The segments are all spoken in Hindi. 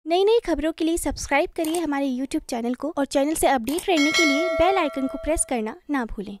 नई नई खबरों के लिए सब्सक्राइब करिए हमारे YouTube चैनल को और चैनल से अपडेट रहने के लिए बेल आइकन को प्रेस करना ना भूलें।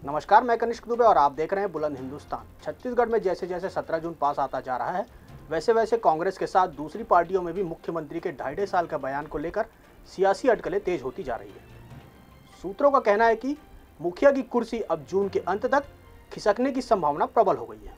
नमस्कार, मैं कनिष्क दुबे और आप देख रहे हैं बुलंद हिंदुस्तान। छत्तीसगढ़ में जैसे जैसे 17 जून पास आता जा रहा है, वैसे वैसे कांग्रेस के साथ दूसरी पार्टियों में भी मुख्यमंत्री के 2.5 साल का बयान को लेकर सियासी अटकलें तेज होती जा रही है। सूत्रों का कहना है कि मुखिया की कुर्सी अब जून के अंत तक खिसकने की संभावना प्रबल हो गई है।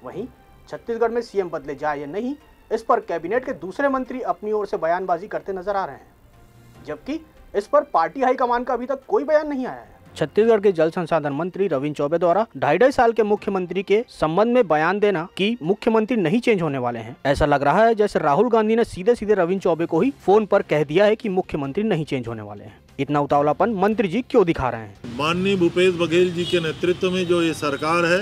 वहीं छत्तीसगढ़ में सीएम बदले जाए या नहीं, इस पर कैबिनेट के दूसरे मंत्री अपनी ओर से बयानबाजी करते नजर आ रहे हैं, जबकि इस पर पार्टी हाईकमान का अभी तक कोई बयान नहीं आया है। छत्तीसगढ़ के जल संसाधन मंत्री रविंद्र चौबे द्वारा 2.5 साल के मुख्यमंत्री के संबंध में बयान देना कि मुख्यमंत्री नहीं चेंज होने वाले हैं। ऐसा लग रहा है जैसे राहुल गांधी ने सीधे सीधे रविंद्र चौबे को ही फोन पर कह दिया है कि मुख्यमंत्री नहीं चेंज होने वाले हैं। इतना उतावलापन मंत्री जी क्यों दिखा रहे हैं? माननीय भूपेश बघेल जी के नेतृत्व में जो ये सरकार है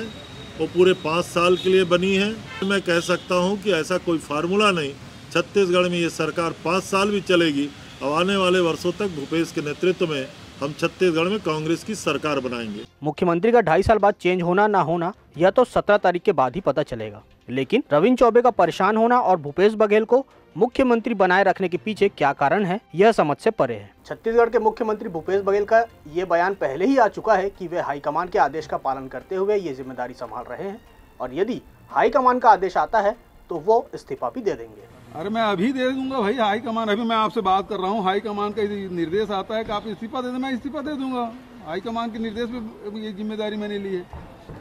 वो पूरे 5 साल के लिए बनी है। मैं कह सकता हूँ कि ऐसा कोई फार्मूला नहीं, छत्तीसगढ़ में ये सरकार 5 साल भी चलेगी। अब आने वाले वर्षों तक भूपेश के नेतृत्व में हम छत्तीसगढ़ में कांग्रेस की सरकार बनाएंगे। मुख्यमंत्री का 2.5 साल बाद चेंज होना ना होना यह तो 17 तारीख के बाद ही पता चलेगा, लेकिन रविंद्र चौबे का परेशान होना और भूपेश बघेल को मुख्यमंत्री बनाए रखने के पीछे क्या कारण है, यह समझ से परे है। छत्तीसगढ़ के मुख्यमंत्री भूपेश बघेल का ये बयान पहले ही आ चुका है कि वे हाईकमान के आदेश का पालन करते हुए ये जिम्मेदारी संभाल रहे हैं और यदि हाईकमान का आदेश आता है तो वो इस्तीफा भी दे देंगे। अरे मैं अभी दे दूंगा भाई, हाईकमान, अभी मैं आपसे बात कर रहा हूँ, हाईकमान का निर्देश आता है कि आप इस्तीफा दे दें, मैं इस्तीफा दे दूंगा। हाईकमान के निर्देश पे ये जिम्मेदारी मैंने ली है।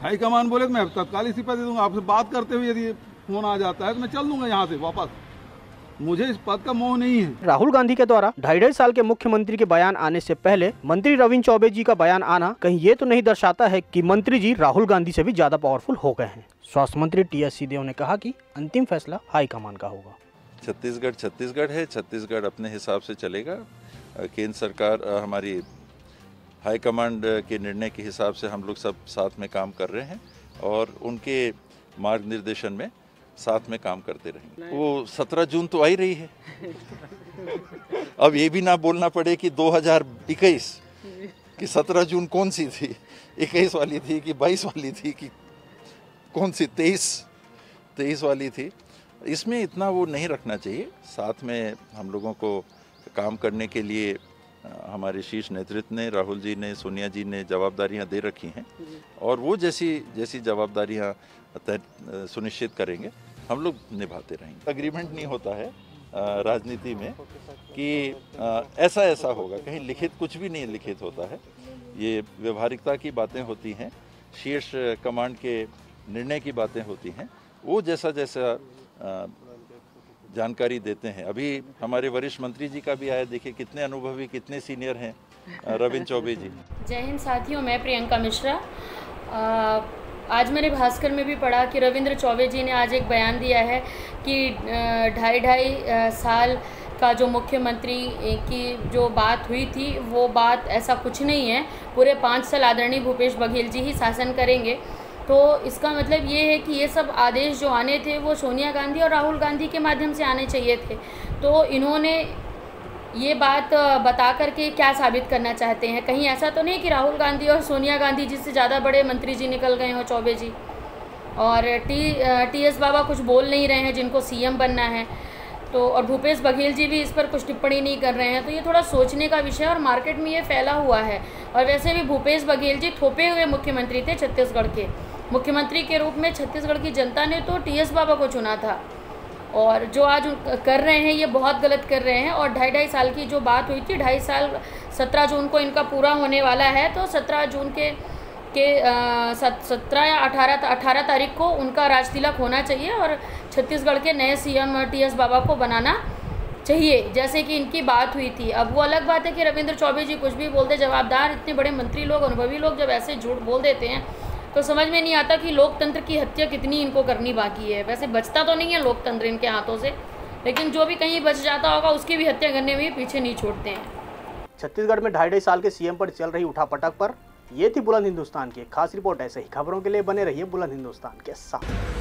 हाईकमान बोले तो मैं तत्काल इस्तीफा दे दूंगा। आपसे बात करते हुए यदि फोन आ जाता है तो मैं चल दूंगा यहाँ से वापस। मुझे इस पद का मोह नहीं है। राहुल गांधी के द्वारा 2.5 साल के मुख्यमंत्री के बयान आने से पहले मंत्री रविंद्र चौबे जी का बयान आना कहीं ये तो नहीं दर्शाता है कि मंत्री जी राहुल गांधी से भी ज्यादा पावरफुल हो गए हैं। स्वास्थ्य मंत्री टी.एस. सिंहदेव ने कहा कि अंतिम फैसला हाईकमान का होगा। छत्तीसगढ़ है, छत्तीसगढ़ अपने हिसाब से चलेगा। केंद्र सरकार हमारी हाईकमांड के निर्णय के हिसाब से हम लोग सब साथ में काम कर रहे हैं और उनके मार्ग निर्देशन में साथ में काम करते रहेंगे। वो 17 जून तो आ ही रही है। अब ये भी ना बोलना पड़े कि 2021 कि 17 जून कौन सी थी, 21 वाली थी कि 22 वाली थी कि कौन सी 23 वाली थी। इसमें इतना वो नहीं रखना चाहिए। साथ में हम लोगों को काम करने के लिए हमारे शीर्ष नेतृत्व ने, राहुल जी ने, सोनिया जी ने जवाबदारियां दे रखी हैं और वो जैसी जवाबदारियां सुनिश्चित करेंगे हम लोग निभाते रहेंगे। एग्रीमेंट नहीं होता है राजनीति में कि ऐसा होगा, कहीं लिखित कुछ भी नहीं लिखित होता है। ये व्यवहारिकता की बातें होती हैं, शीर्ष कमांड के निर्णय की बातें होती हैं। वो जैसा जानकारी देते हैं। अभी हमारे वरिष्ठ मंत्री जी का भी आया, देखिए कितने अनुभवी, कितने सीनियर हैं रविंद्र चौबे जी। जय हिंद साथियों, मैं प्रियंका मिश्रा। आज मैंने भास्कर में भी पढ़ा कि रविंद्र चौबे जी ने आज एक बयान दिया है कि 2.5 साल का जो मुख्यमंत्री की जो बात हुई थी वो बात ऐसा कुछ नहीं है। पूरे 5 साल आदरणीय भूपेश बघेल जी ही शासन करेंगे। तो इसका मतलब ये है कि ये सब आदेश जो आने थे वो सोनिया गांधी और राहुल गांधी के माध्यम से आने चाहिए थे। तो इन्होंने ये बात बता करके क्या साबित करना चाहते हैं? कहीं ऐसा तो नहीं कि राहुल गांधी और सोनिया गांधी जी से ज़्यादा बड़े मंत्री जी निकल गए हों, चौबे जी और टी.एस. बाबा कुछ बोल नहीं रहे हैं जिनको सीएम बनना है, तो और भूपेश बघेल जी भी इस पर कुछ टिप्पणी नहीं कर रहे हैं। तो ये थोड़ा सोचने का विषय है और मार्केट में ये फैला हुआ है। और वैसे भी भूपेश बघेल जी थोपे हुए मुख्यमंत्री थे। छत्तीसगढ़ के मुख्यमंत्री के रूप में छत्तीसगढ़ की जनता ने तो टी.एस. बाबा को चुना था और जो आज कर रहे हैं ये बहुत गलत कर रहे हैं। और 2.5 साल की जो बात हुई थी, 2.5 साल 17 जून को इनका पूरा होने वाला है। तो 17 जून के 17 या 18 तारीख को उनका राजतिलक होना चाहिए और छत्तीसगढ़ के नए सीएम टी.एस. बाबा को बनाना चाहिए, जैसे कि इनकी बात हुई थी। अब वो अलग बात है कि रविंद्र चौबे जी कुछ भी बोलते, जवाबदार इतने बड़े मंत्री लोग, अनुभवी लोग जब ऐसे झूठ बोल देते हैं तो समझ में नहीं आता कि लोकतंत्र की हत्या कितनी इनको करनी बाकी है। वैसे बचता तो नहीं है लोकतंत्र इनके हाथों से, लेकिन जो भी कहीं बच जाता होगा उसकी भी हत्या करने में पीछे नहीं छोड़ते हैं। छत्तीसगढ़ में 2.5 साल के सीएम पर चल रही उठापटक पर ये थी बुलंद हिंदुस्तान की एक खास रिपोर्ट। ऐसे ही खबरों के लिए बने रहिए बुलंद हिंदुस्तान के साथ।